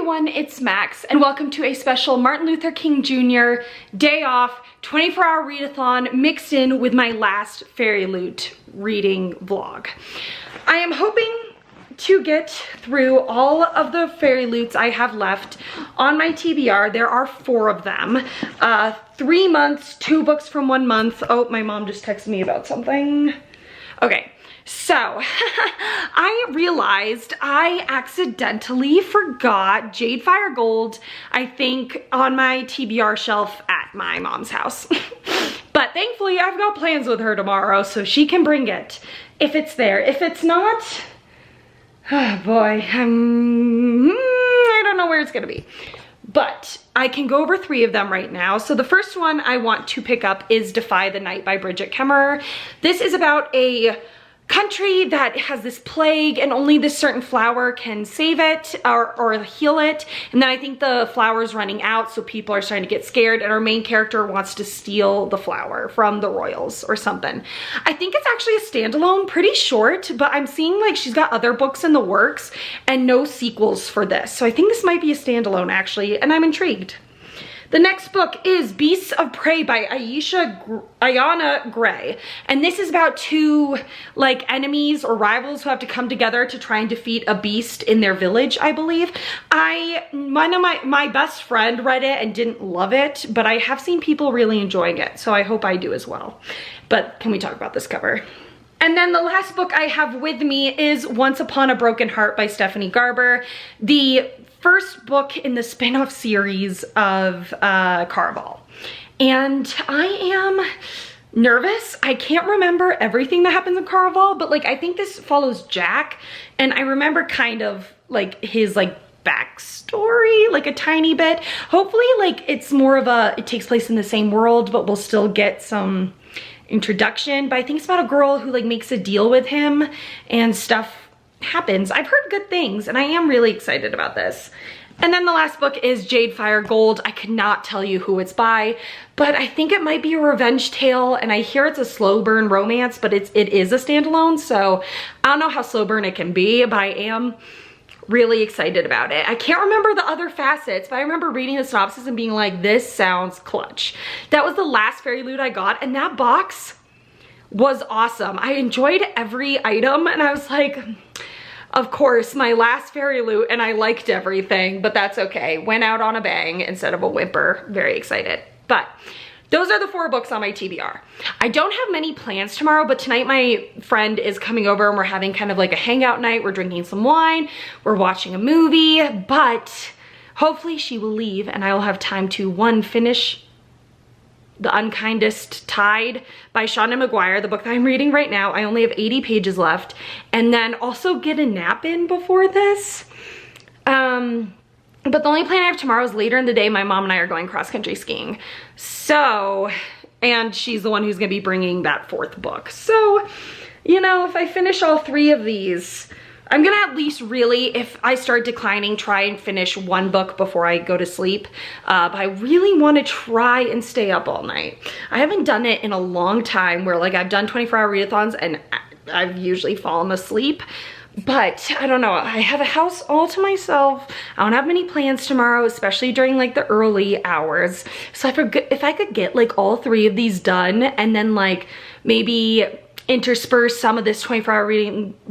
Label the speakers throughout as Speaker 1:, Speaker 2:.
Speaker 1: everyone, it's Max, and welcome to a special Martin Luther King Jr. day off 24-hour readathon mixed in with my last Fairyloot reading vlog. I am hoping to get through all of the Fairyloots I have left on my TBR. There are 4 of them. 3 months, 2 books from 1 month. Oh, my mom just texted me about something. Okay. So, I realized I accidentally forgot Jade Fire Gold, I think, on my TBR shelf at my mom's house. But thankfully, I've got plans with her tomorrow, so she can bring it if it's there. If it's not, oh boy, I don't know where it's gonna be. But I can go over 3 of them right now. So the first one I want to pick up is Defy the Night by Bridget Kemmerer. This is about a country that has this plague and only this certain flower can save it or heal it. And then I think the flower's running out, so people are starting to get scared, and our main character wants to steal the flower from the royals or something. I think it's actually a standalone, pretty short, but I'm seeing like she's got other books in the works and no sequels for this. So I think this might be a standalone actually, and I'm intrigued. The next book is Beasts of Prey by Ayanna Gray. And this is about 2 like enemies or rivals who have to come together to try and defeat a beast in their village, I believe. My best friend read it and didn't love it, but I have seen people really enjoying it, so I hope I do as well. But can we talk about this cover? And then the last book I have with me is Once Upon a Broken Heart by Stephanie Garber, the first book in the spin-off series of Caraval. And I am nervous. I can't remember everything that happens in Caraval, but like I think this follows Jack, and I remember kind of like his like backstory, like a tiny bit. Hopefully like it's more of a, it takes place in the same world, but we'll still get some introduction. But I think it's about a girl who like makes a deal with him and stuff happens. I've heard good things and I am really excited about this. And then the last book is Jade Fire Gold. I could not tell you who it's by, but I think it might be a revenge tale, and I hear it's a slow burn romance, but it is a standalone, so I don't know how slow burn it can be, but I am really excited about it. I can't remember the other facets, but I remember reading the synopsis and being like, this sounds clutch. That was the last Fairyloot I got, and that box was awesome. I enjoyed every item, and I was like, of course, my last Fairyloot, and I liked everything, but that's okay. Went out on a bang instead of a whimper. Very excited. But those are the 4 books on my TBR. I don't have many plans tomorrow, but tonight my friend is coming over and we're having kind of like a hangout night. We're drinking some wine, we're watching a movie, but hopefully she will leave and I will have time to, 1, finish The Unkindest Tide by Shauna McGuire, the book that I'm reading right now. I only have 80 pages left. And then also get a nap in before this. But the only plan I have tomorrow is later in the day, my mom and I are going cross-country skiing. So, and she's the one who's gonna be bringing that 4th book. So, you know, if I finish all 3 of these, I'm gonna at least really, if I start declining, try and finish 1 book before I go to sleep. But I really wanna try and stay up all night. I haven't done it in a long time where like I've done 24-hour readathons and I've usually fallen asleep. But I don't know, I have a house all to myself. I don't have many plans tomorrow, especially during like the early hours. So if I could get like all 3 of these done and then like maybe intersperse some of this 24-hour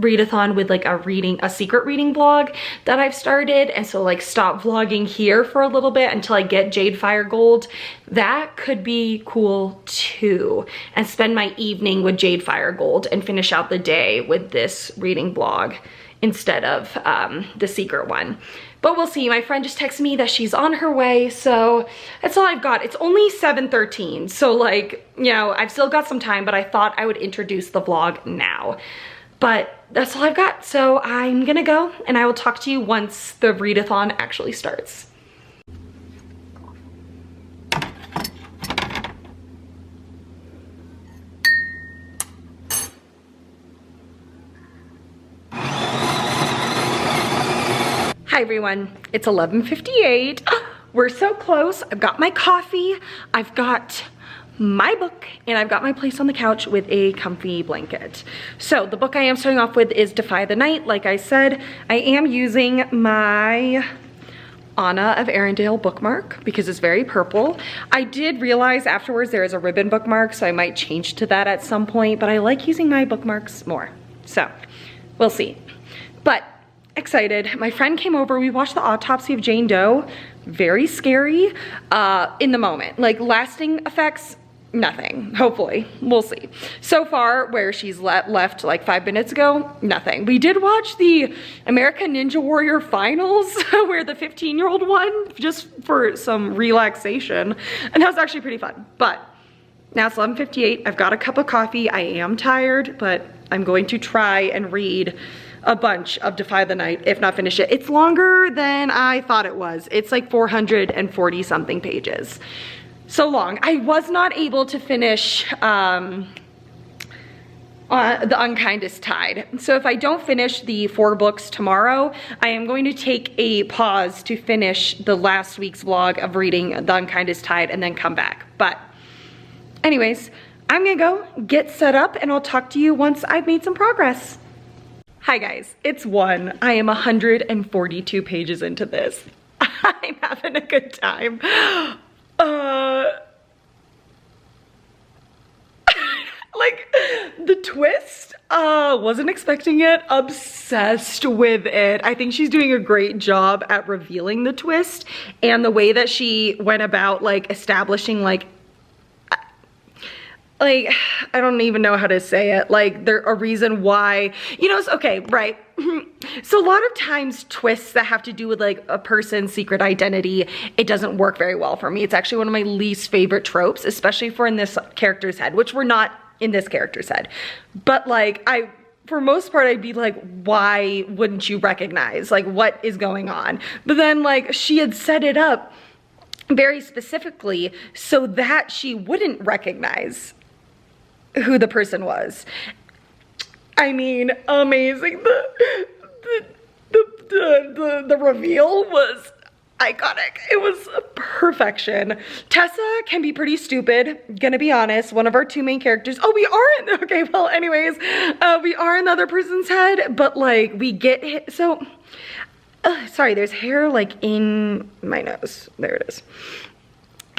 Speaker 1: readathon with like a secret reading vlog that I've started, and so like stop vlogging here for a little bit until I get Jade Fire Gold, that could be cool too, and spend my evening with Jade Fire Gold and finish out the day with this reading vlog instead of the secret one. But we'll see. My friend just texted me that she's on her way, so that's all I've got. It's only 7:13, so like, you know, I've still got some time, but I thought I would introduce the vlog now. But that's all I've got, so I'm gonna go, and I will talk to you once the readathon actually starts. Hi everyone, it's 11:58. We're so close. I've got my coffee, I've got my book, and I've got my place on the couch with a comfy blanket. So the book I am starting off with is Defy the Night. Like I said, I am using my Anna of Arendelle bookmark because it's very purple. I did realize afterwards there is a ribbon bookmark, so I might change to that at some point, but I like using my bookmarks more. So we'll see. But excited. My friend came over, we watched the autopsy of Jane Doe. Very scary in the moment. Like lasting effects, nothing, hopefully, we'll see. So far, where she's left like 5 minutes ago, nothing. We did watch the American Ninja Warrior finals where the 15-year-old won just for some relaxation, and that was actually pretty fun. But now it's 11:58, I've got a cup of coffee, I am tired, but I'm going to try and read a bunch of Defy the Night, if not finish it. It's longer than I thought it was. It's like 440 something pages. So long. I was not able to finish The Unkindest Tide. So if I don't finish the 4 books tomorrow, I am going to take a pause to finish the last week's vlog of reading The Unkindest Tide and then come back. But anyways, I'm gonna go get set up and I'll talk to you once I've made some progress. Hi guys, it's 1. I am 142 pages into this. I'm having a good time. Like the twist, wasn't expecting it, obsessed with it. I think she's doing a great job at revealing the twist and the way that she went about like establishing like I don't even know how to say it, like there a reason why, you know, okay, right. So a lot of times twists that have to do with like a person's secret identity, it doesn't work very well for me. It's actually one of my least favorite tropes, especially for in this character's head, which we're not in this character's head. But like for most part, I'd be like, why wouldn't you recognize? Like what is going on? But then like she had set it up very specifically so that she wouldn't recognize who the person was. I mean, amazing. The reveal was iconic. It was perfection. Tessa can be pretty stupid, gonna be honest. One of our 2 main characters. Oh, we aren't. Okay, well, anyways, we are in the other person's head, but like we get hit. So, sorry, there's hair like in my nose. There it is.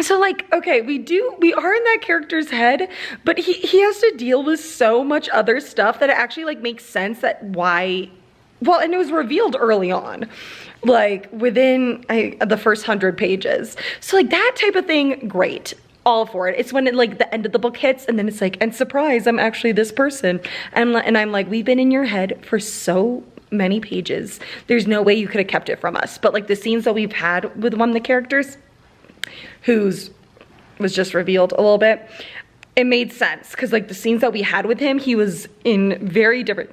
Speaker 1: So like, okay, we are in that character's head, but he has to deal with so much other stuff that it actually like makes sense that why, well, and it was revealed early on, like within the first 100 pages. So like that type of thing, great, all for it. It's when it like the end of the book hits and then it's like, and surprise, I'm actually this person. And I'm like, we've been in your head for so many pages. There's no way you could have kept it from us. But like the scenes that we've had with one of the characters, whose was just revealed a little bit, it made sense because like the scenes that we had with him, he was in very different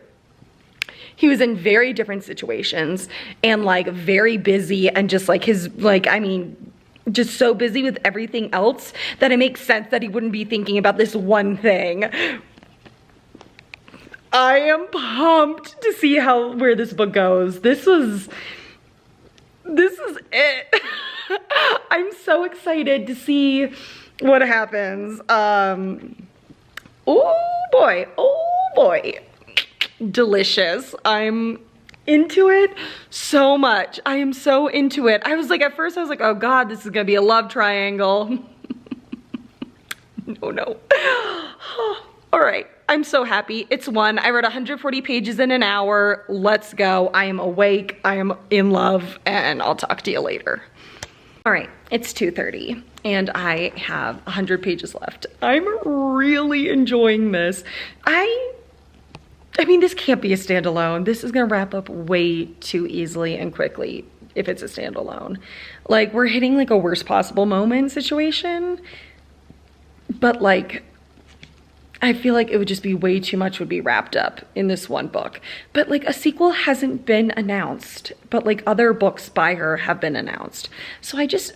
Speaker 1: situations and like very busy and just like his like, I mean, just so busy with everything else that it makes sense that he wouldn't be thinking about this one thing. I am pumped to see where this book goes. This is it. I'm so excited to see what happens. Oh boy. Delicious. I'm into it so much. I am so into it. I was like, at first I was like, oh God, this is gonna be a love triangle. No. All right, I'm so happy. It's 1. I read 140 pages in an hour. Let's go. I am awake, I am in love, and I'll talk to you later. All right, it's 2:30 and I have 100 pages left. I'm really enjoying this. I mean, this can't be a standalone. This is gonna wrap up way too easily and quickly if it's a standalone. Like we're hitting like a worst possible moment situation, but like, I feel like it would just be way too much would be wrapped up in this one book. But like a sequel hasn't been announced, but like other books by her have been announced. So I just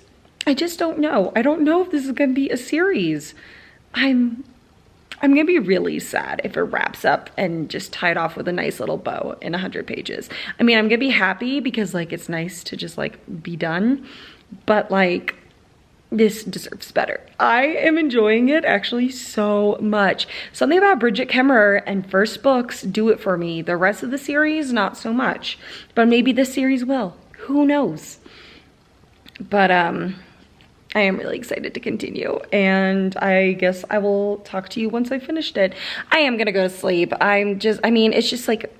Speaker 1: don't know. I don't know if this is gonna be a series. I'm gonna be really sad if it wraps up and just tied off with a nice little bow in 100 pages. I mean, I'm gonna be happy because like it's nice to just like be done, but like this deserves better. I am enjoying it actually so much. Something about Bridget Kemmerer and first books do it for me. The rest of the series, not so much. But maybe this series will. Who knows? But I am really excited to continue, and I guess I will talk to you once I finished it. I am gonna go to sleep. I mean, it's just like,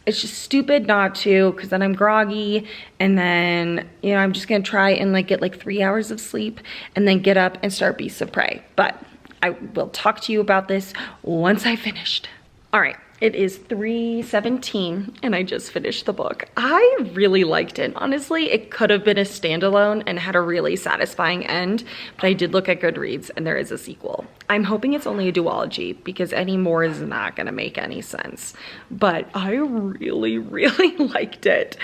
Speaker 1: it's just stupid not to, because then I'm groggy, and then, you know, I'm just gonna try and like get like 3 hours of sleep and then get up and start Beasts of Prey. But I will talk to you about this once I finished. All right, it is 3:17 and I just finished the book. I really liked it. Honestly, it could have been a standalone and had a really satisfying end, but I did look at Goodreads and there is a sequel. I'm hoping it's only a duology because any more is not gonna make any sense. But I really, really liked it.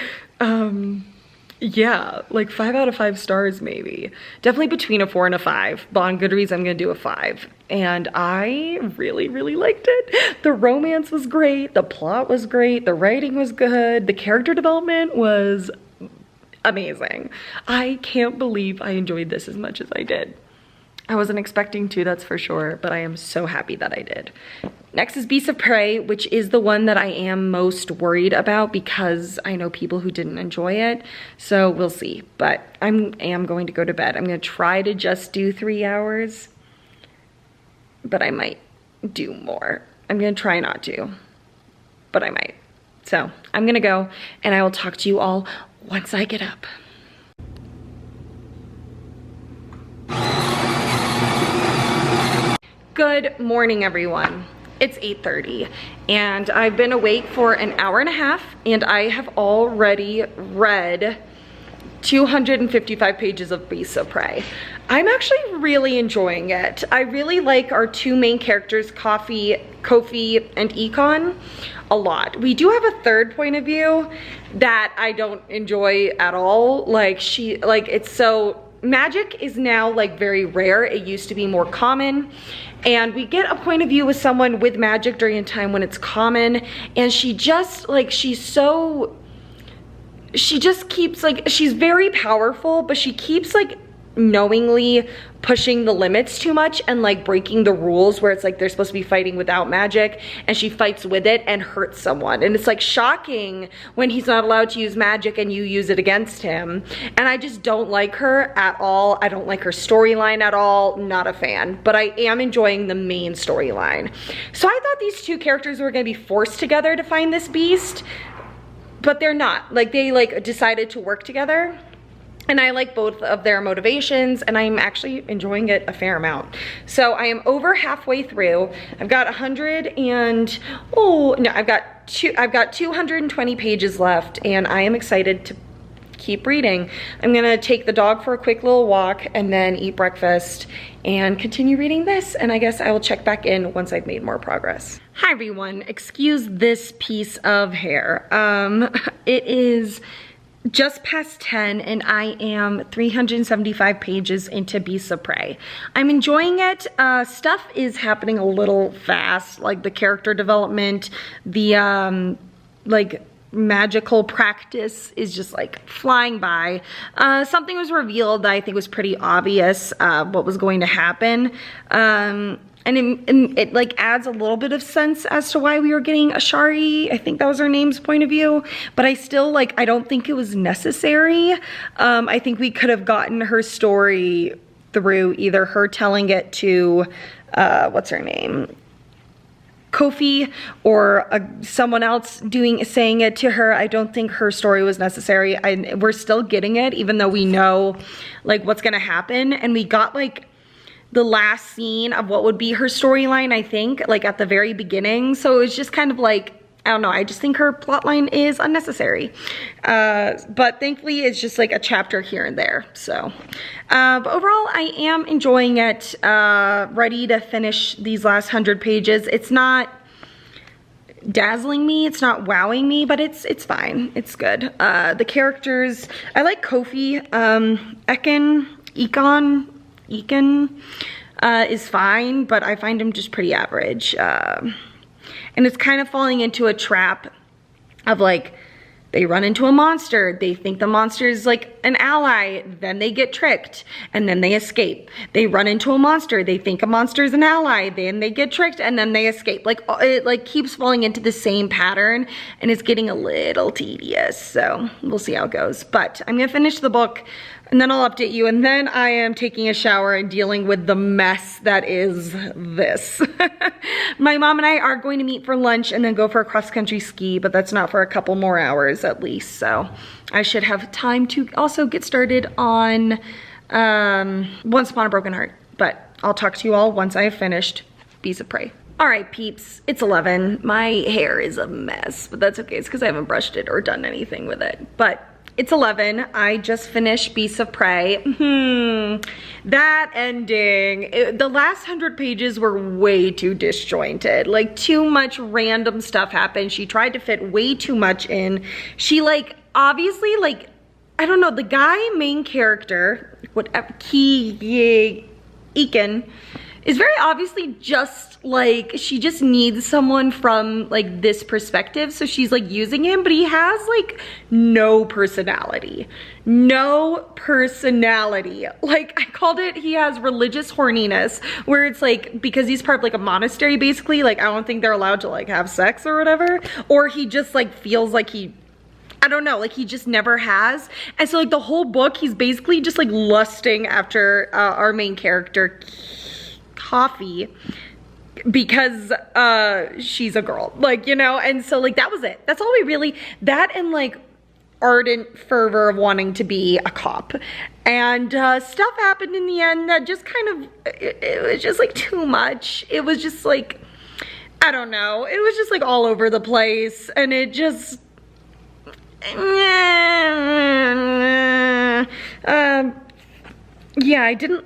Speaker 1: Yeah, like 5 out of 5 stars maybe. Definitely between a 4 and a 5. But on Goodreads, I'm gonna do a 5. And I really, really liked it. The romance was great. The plot was great. The writing was good. The character development was amazing. I can't believe I enjoyed this as much as I did. I wasn't expecting to, that's for sure, but I am so happy that I did. Next is Beasts of Prey, which is the one that I am most worried about because I know people who didn't enjoy it, so we'll see. But I am going to go to bed. I'm gonna try to just do 3 hours, but I might do more. I'm gonna try not to, but I might. So I'm gonna go, and I will talk to you all once I get up. Good morning, everyone. It's 8:30 and I've been awake for an hour and a half and I have already read 255 pages of Beasts of Prey. I'm actually really enjoying it. I really like our two main characters, Kofi and Econ, a lot. We do have a third point of view that I don't enjoy at all. Magic is now like very rare. It used to be more common, and we get a point of view with someone with magic during a time when it's common, and she just keeps like, she's very powerful, but she keeps like knowingly pushing the limits too much and like breaking the rules where it's like they're supposed to be fighting without magic and she fights with it and hurts someone, and it's like shocking when he's not allowed to use magic and you use it against him. And I just don't like her at all. I don't like her storyline at all. Not a fan, but I am enjoying the main storyline. So I thought these two characters were gonna be forced together to find this beast, but they're not. Like, they like decided to work together. And I like both of their motivations, and I'm actually enjoying it a fair amount. So I am over halfway through. I've got 220 pages left, and I am excited to keep reading. I'm gonna take the dog for a quick little walk and then eat breakfast and continue reading this, and I guess I will check back in once I've made more progress. Hi everyone, excuse this piece of hair. It is just past 10 and I am 375 pages into Beasts of Prey. I'm enjoying it. Stuff is happening a little fast, like the character development, the like magical practice is just like flying by. Something was revealed that I think was pretty obvious what was going to happen. And it like adds a little bit of sense as to why we were getting Ashari, I think that was her name's point of view, but I still like, I don't think it was necessary. I think we could have gotten her story through either her telling it to, what's her name? Kofi, or someone else saying it to her. I don't think her story was necessary. We're still getting it, even though we know like what's gonna happen, and we got like the last scene of what would be her storyline, I think, like at the very beginning. So it's just kind of like, I don't know, I just think her plotline is unnecessary. But thankfully it's just like a chapter here and there. So, but overall I am enjoying it, ready to finish these last 100 pages. It's not dazzling me, it's not wowing me, but it's fine, it's good. The characters, I like Kofi, Econ is fine, but I find him just pretty average. And it's kind of falling into a trap of like, they run into a monster, they think the monster is like an ally, then they get tricked, and then they escape. They run into a monster, they think a monster is an ally, then they get tricked, and then they escape. Like, it like keeps falling into the same pattern, and it's getting a little tedious, so we'll see how it goes. But I'm gonna finish the book, and then I'll update you, and then I am taking a shower and dealing with the mess that is this. My mom and I are going to meet for lunch and then go for a cross-country ski, but that's not for a couple more hours at least, so I should have time to also get started on Once Upon a Broken Heart. But I'll talk to you all once I have finished Beasts of Prey. All right, peeps, it's 11. My hair is a mess, but that's okay. It's because I haven't brushed it or done anything with it, but it's 11. I just finished Beasts of Prey. That ending, the last 100 pages were way too disjointed. Like, too much random stuff happened. She tried to fit way too much in. She, like, obviously, like, I don't know, the guy, main character, whatever, Eakin, is very obviously just like, she just needs someone from like this perspective, so she's like using him, but he has like no personality. No personality. Like, I called it, he has religious horniness, where it's like, because he's part of like a monastery basically, like I don't think they're allowed to like have sex or whatever, or he just like feels like he, I don't know, like he just never has. And so like the whole book, he's basically just like lusting after our main character, Coffee, because she's a girl, like, you know. And so like that was it. That's all we really, that and like ardent fervor of wanting to be a cop. And stuff happened in the end that just kind of, it was just like too much. It was just like, I don't know, it was just like all over the place, and it just yeah, I didn't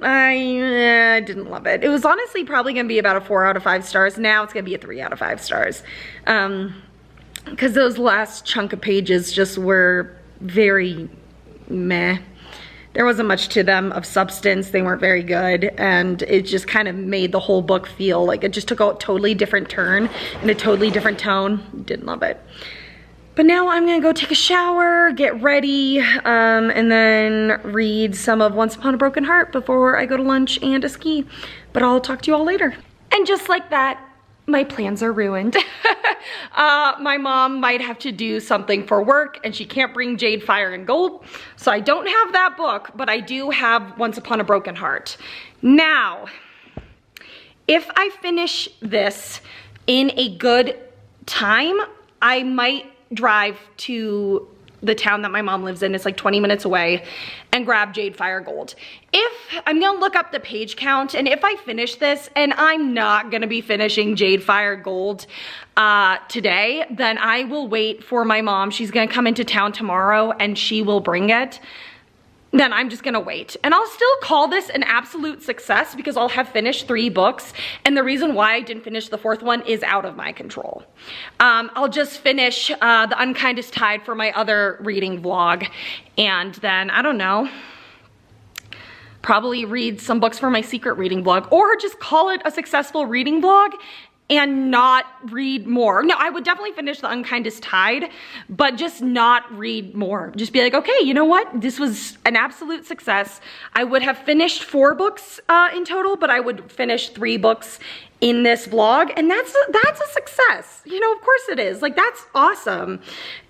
Speaker 1: love it. It was honestly probably gonna be about a 4 out of 5 stars. Now it's gonna be a 3 out of 5 stars. Because those last chunk of pages just were very meh. There wasn't much to them of substance. They weren't very good, and it just kind of made the whole book feel like it just took a totally different turn and a totally different tone. Didn't love it. But now I'm gonna go take a shower, get ready, and then read some of Once Upon a Broken Heart before I go to lunch and a ski. But I'll talk to you all later. And just like that, my plans are ruined. My mom might have to do something for work, and she can't bring Jade, Fire, and Gold. So I don't have that book, but I do have Once Upon a Broken Heart. Now, if I finish this in a good time, I might drive to the town that my mom lives in. It's like 20 minutes away, and grab Jade, Fire, Gold. If I'm gonna look up the page count, and if I finish this, and I'm not gonna be finishing Jade, Fire, Gold today, then I will wait for my mom. She's gonna come into town tomorrow and she will bring it. Then I'm just gonna wait. And I'll still call this an absolute success because I'll have finished 3 books, and the reason why I didn't finish the 4th one is out of my control. I'll just finish The Unkindest Tide for my other reading vlog, and then, I don't know, probably read some books for my secret reading vlog, or just call it a successful reading vlog and not read more. No, I would definitely finish The Unkindest Tide, but just not read more. Just be like, okay, you know what? This was an absolute success. I would have finished 4 books in total, but I would finish 3 books in this vlog, and that's a success. You know, of course it is. Like, that's awesome.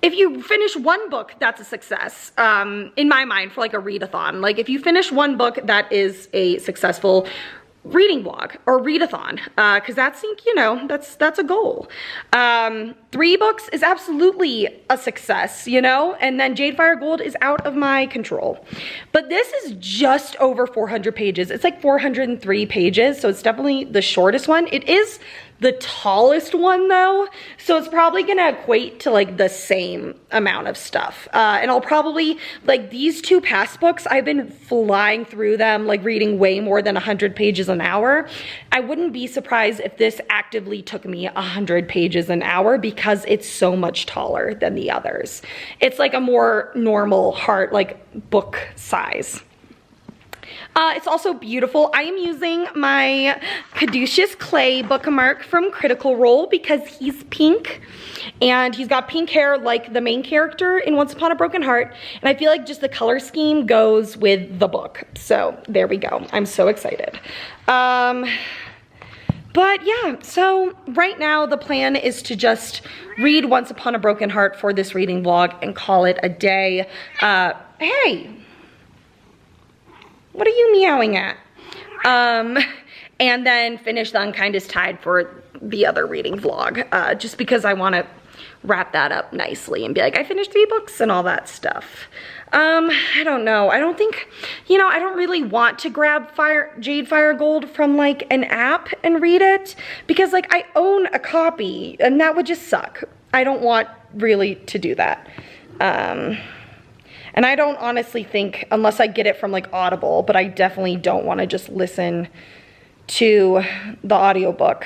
Speaker 1: If you finish 1 book, that's a success, in my mind, for like a readathon. Like, if you finish 1 book, that is a successful reading vlog or readathon, because that's, you know, that's a goal. 3 books is absolutely a success, you know, and then Jade, Fire, Gold is out of my control. But this is just over 400 pages. It's like 403 pages, so it's definitely the shortest one. It is the tallest one though, so it's probably gonna equate to like the same amount of stuff. And I'll probably, like, these 2 past books, I've been flying through them, like reading way more than 100 pages an hour. I wouldn't be surprised if this actively took me 100 pages an hour because it's so much taller than the others. It's like a more normal heart, like, book size. It's also beautiful. I am using my Caduceus Clay bookmark from Critical Role because he's pink and he's got pink hair like the main character in Once Upon a Broken Heart, and I feel like just the color scheme goes with the book. So there we go. I'm so excited. But yeah, so right now the plan is to just read Once Upon a Broken Heart for this reading vlog and call it a day. Hey, what are you meowing at? And then finish The Unkind is Tied for the other reading vlog, just because I want to wrap that up nicely and be like, I finished 3 books and all that stuff. I don't know. I don't think, you know, I don't really want to grab Jade Fire Gold from like an app and read it because like I own a copy and that would just suck. I don't want really to do that. And I don't honestly think, unless I get it from like Audible, but I definitely don't want to just listen to the audiobook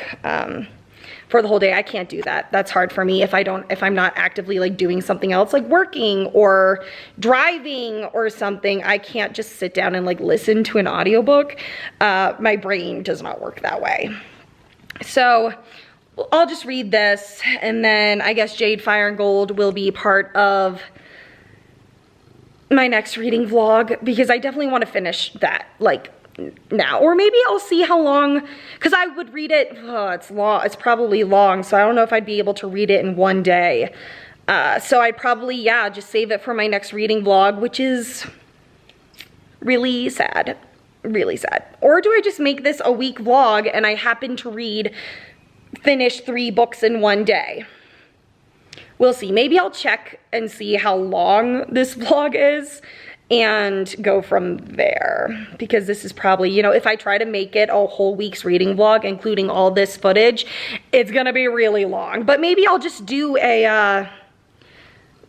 Speaker 1: for the whole day. I can't do that. That's hard for me if I'm not actively like doing something else, like working or driving or something. I can't just sit down and like listen to an audiobook. My brain does not work that way. So I'll just read this, and then I guess Jade Fire and Gold will be part of my next reading vlog because I definitely want to finish that like now, or maybe I'll see how long, because I would read it, it's long, it's probably long, so I don't know if I'd be able to read it in one day. So I'd probably, yeah, just save it for my next reading vlog, which is really sad, really sad. Or do I just make this a week vlog and I happen to finish 3 books in one day? We'll see. Maybe I'll check and see how long this vlog is and go from there, because this is probably, you know, if I try to make it a whole week's reading vlog, including all this footage, it's gonna be really long. But maybe I'll just do a,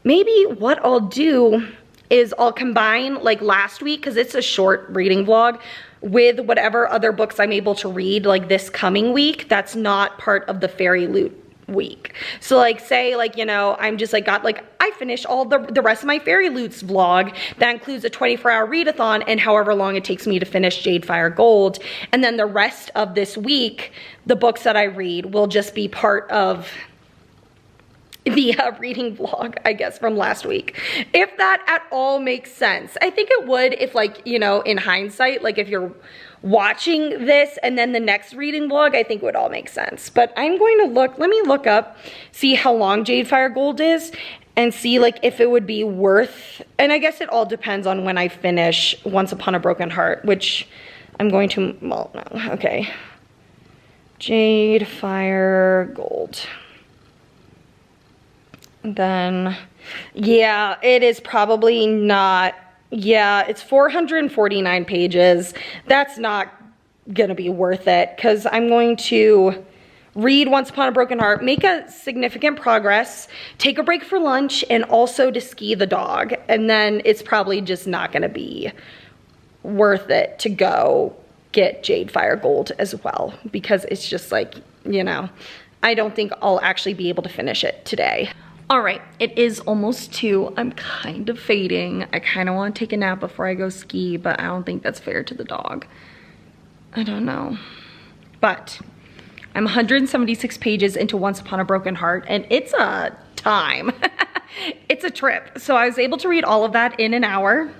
Speaker 1: maybe what I'll do is I'll combine like last week, because it's a short reading vlog, with whatever other books I'm able to read like this coming week that's not part of the Fairyloot week. So like say like, you know, I'm just like I finished all the rest of my Fairyloots vlog. That includes a 24-hour readathon and however long it takes me to finish Jade Fire Gold. And then the rest of this week, the books that I read will just be part of the reading vlog, I guess, from last week. If that at all makes sense. I think it would if like, you know, in hindsight, like if you're watching this and then the next reading vlog, I think it would all make sense. But I'm going to look, let me look up, see how long Jade Fire Gold is and see like if it would be worth, and I guess it all depends on when I finish Once Upon a Broken Heart, which I'm going to, well, no, okay. Jade Fire Gold. Then, yeah, it is probably not, yeah, it's 449 pages. That's not gonna be worth it, because I'm going to read Once Upon a Broken Heart, make a significant progress, take a break for lunch, and also to ski the dog. And then it's probably just not gonna be worth it to go get Jade Fire Gold as well, because it's just like, you know, I don't think I'll actually be able to finish it today. All right, it is almost 2. I'm kind of fading. I kind of want to take a nap before I go ski, but I don't think that's fair to the dog. I don't know. But I'm 176 pages into Once Upon a Broken Heart, and it's a time. It's a trip. So I was able to read all of that in an hour.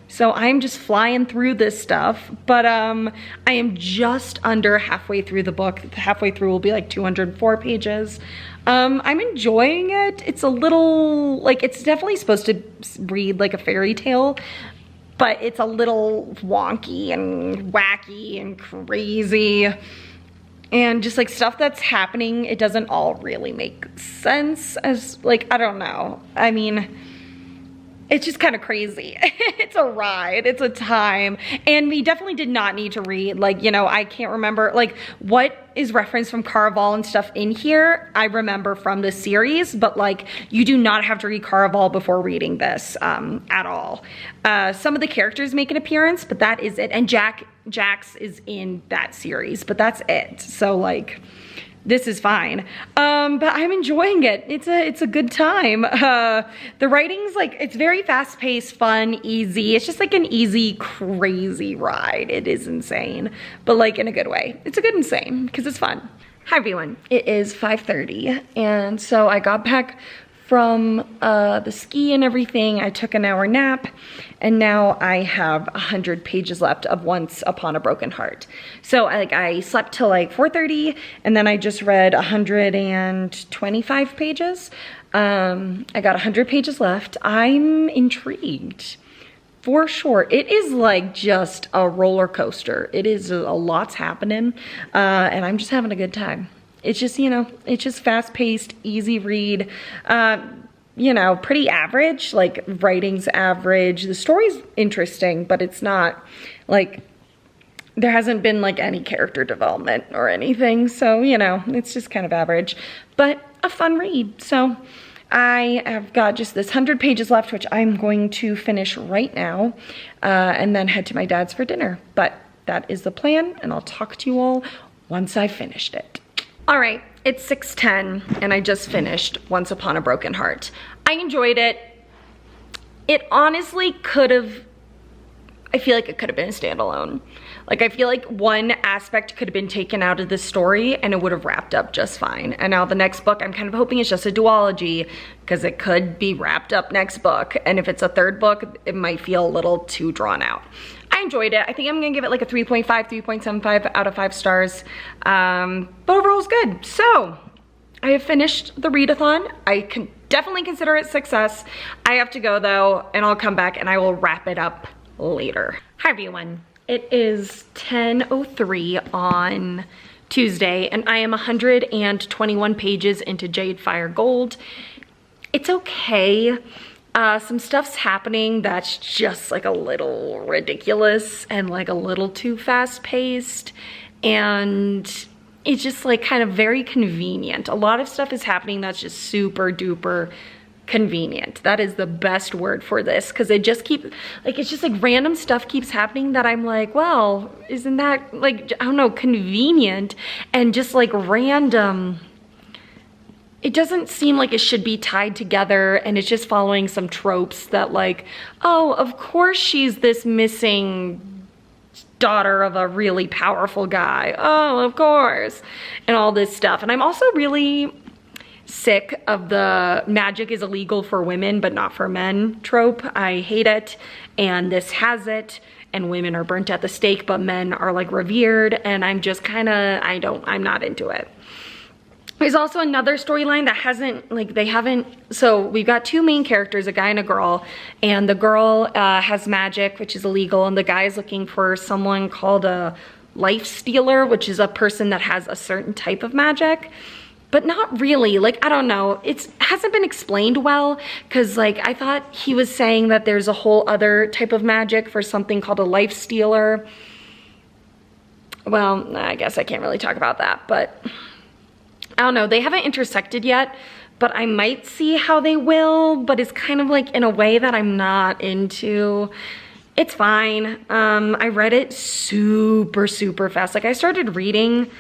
Speaker 1: So I'm just flying through this stuff, but I am just under halfway through the book. Halfway through will be like 204 pages. I'm enjoying it. It's a little, like, it's definitely supposed to read like a fairy tale, but it's a little wonky and wacky and crazy. And just like stuff that's happening, it doesn't all really make sense as like, I don't know. I mean, it's just kind of crazy. It's a ride, it's a time. And we definitely did not need to read, like, you know, I can't remember, like, what is referenced from Caraval and stuff in here, I remember from the series, but like, you do not have to read Caraval before reading this at all. Some of the characters make an appearance, but that is it. And Jax is in that series, but that's it. So like, this is fine. But I'm enjoying it. It's a good time. The writing's like, it's very fast paced, fun, easy. It's just like an easy, crazy ride. It is insane, but like in a good way. It's a good insane because it's fun. Hi everyone, it is 5:30 and so I got back from the ski and everything. I took an hour nap and now I have 100 pages left of Once Upon a Broken Heart. So I slept till like 4:30 and then I just read 125 pages. I got 100 pages left. I'm intrigued. For sure. It is like just a roller coaster. It is a lot's happening and I'm just having a good time. It's just, you know, it's just fast paced, easy read, you know, pretty average, like writing's average. The story's interesting, but it's not like, there hasn't been like any character development or anything. So, you know, it's just kind of average, but a fun read. So I have got just this 100 pages left, which I'm going to finish right now and then head to my dad's for dinner. But that is the plan, and I'll talk to you all once I've finished it. All right, it's 6:10 and I just finished Once Upon a Broken Heart. I enjoyed it. It honestly could have, I feel like it could have been a standalone. Like I feel like one aspect could have been taken out of this story and it would have wrapped up just fine. And now the next book, I'm kind of hoping it's just a duology because it could be wrapped up next book. And if it's a third book, it might feel a little too drawn out. I enjoyed it. I think I'm gonna give it like a 3.5, 3.75 out of 5 stars. But overall it's good. So I have finished the readathon. I can definitely consider it success. I have to go though, and I'll come back and I will wrap it up later. Hi everyone. It is 10:03 on Tuesday and I am 121 pages into Jade Fire Gold. It's okay. Some stuff's happening that's just like a little ridiculous and like a little too fast paced, and it's just like kind of very convenient. A lot of stuff is happening that's just super duper convenient. That is the best word for this, because they just keep like, it's just like random stuff keeps happening that I'm like, well, isn't that like, I don't know, convenient and just like random. It doesn't seem like it should be tied together, and it's just following some tropes that like, oh, of course she's this missing daughter of a really powerful guy. Oh, of course. And all this stuff. And I'm also really sick of the magic is illegal for women but not for men trope. I hate it. And this has it. And women are burnt at the stake, but men are like revered. And I'm just kind of, I'm not into it. There's also another storyline that hasn't, like they haven't, so we've got two main characters, a guy and a girl, and the girl has magic, which is illegal, and the guy is looking for someone called a life stealer, which is a person that has a certain type of magic, but not really, like, I don't know, it hasn't been explained well, because like, I thought he was saying that there's a whole other type of magic for something called a life stealer. Well, I guess I can't really talk about that, but I don't know, they haven't intersected yet, but I might see how they will, but it's kind of like in a way that I'm not into. It's fine. I read it super, super fast. Like I started reading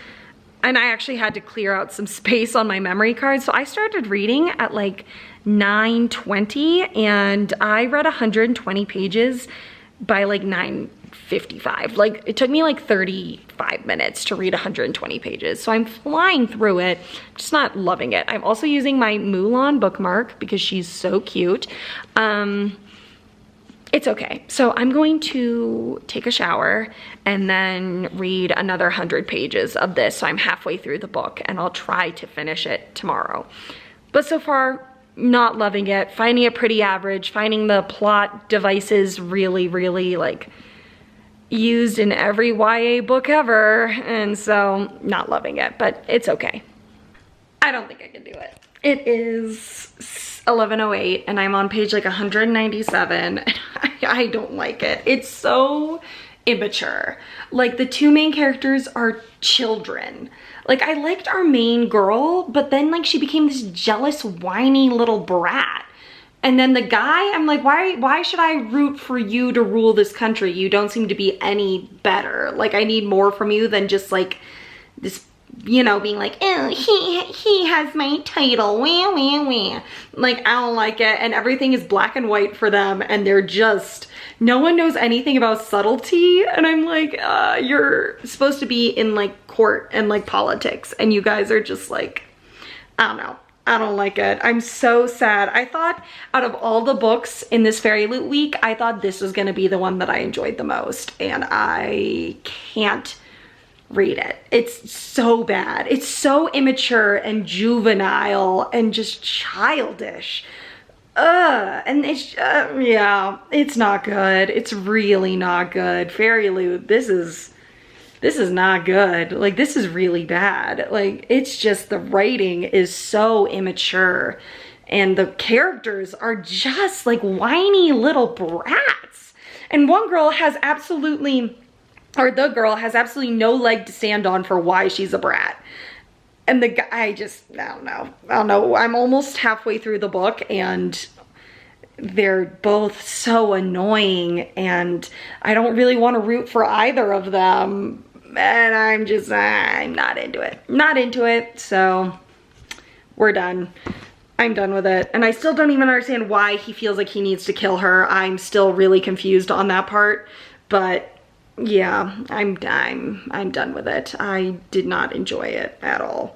Speaker 1: and I actually had to clear out some space on my memory card. So I started reading at like 9:20 and I read 120 pages by like 9:55. Like it took me like 35 minutes to read 120 pages. So I'm flying through it, just not loving it. I'm also using my Mulan bookmark because she's so cute. It's okay. So I'm going to take a shower and then read another 100 pages of this. So I'm halfway through the book and I'll try to finish it tomorrow. But so far, not loving it, finding it pretty average, finding the plot devices really, really like used in every YA book ever, and so not loving it, but it's okay. I don't think I can do it. It is 11:08 and I'm on page like 197 and I don't like it. It's so immature. Like the two main characters are children. Like I liked our main girl, but then like she became this jealous, whiny little brat. And then the guy, I'm like, why should I root for you to rule this country? You don't seem to be any better. Like I need more from you than just like this you know, being like, oh, he has my title, wah, wah, wah. Like, I don't like it. And everything is black and white for them. And they're just, no one knows anything about subtlety. And I'm like, you're supposed to be in like court and like politics. And you guys are just like, I don't know. I don't like it. I'm so sad. I thought out of all the books in this Fairyloot week, I thought this was gonna be the one that I enjoyed the most. And I can't read it. It's so bad. It's so immature and juvenile and just childish. And it's, yeah, it's not good. It's really not good. Fairyloot, this is not good. Like, this is really bad. Like, it's just, the writing is so immature and the characters are just like whiny little brats. And one girl has absolutely, or the girl has absolutely no leg to stand on for why she's a brat. And the guy, I don't know. I'm almost halfway through the book and they're both so annoying and I don't really want to root for either of them. And I'm just, I'm not into it. Not into it, so we're done. I'm done with it. And I still don't even understand why he feels like he needs to kill her. I'm still really confused on that part. But yeah, I'm done with it. I did not enjoy it at all.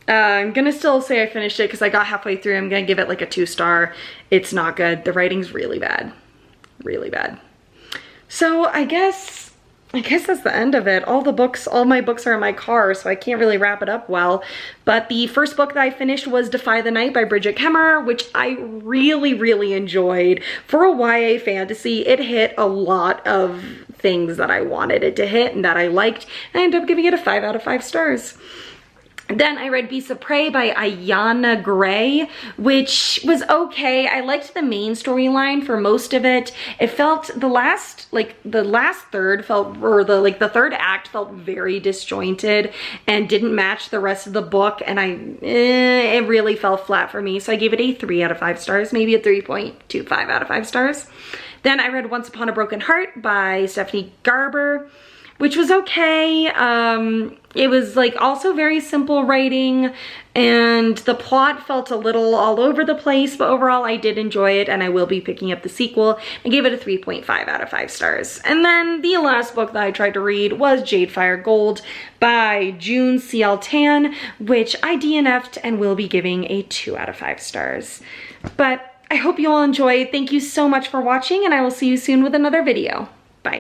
Speaker 1: I'm gonna still say I finished it because I got halfway through. I'm gonna give it like a 2-star. It's not good. The writing's really bad. Really bad. So I guess that's the end of it. All my books are in my car, so I can't really wrap it up well. But the first book that I finished was Defy the Night by Bridget Kemmer, which I really, really enjoyed. For a YA fantasy, it hit a lot of things that I wanted it to hit and that I liked, and I ended up giving it a 5 out of 5 stars. Then I read Beasts of Prey by Ayana Gray, which was okay. I liked the main storyline for most of it. It felt, the last third felt, or the third act felt very disjointed and didn't match the rest of the book, and it really fell flat for me. So I gave it a 3 out of 5 stars, maybe a 3.25 out of 5 stars. Then I read Once Upon a Broken Heart by Stephanie Garber, which was okay. It was like also very simple writing and the plot felt a little all over the place, but overall I did enjoy it and I will be picking up the sequel. I gave it a 3.5 out of 5 stars. And then the last book that I tried to read was Jade Fire Gold by June C.L. Tan, which I DNF'd and will be giving a 2 out of 5 stars. But I hope you all enjoyed. Thank you so much for watching and I will see you soon with another video.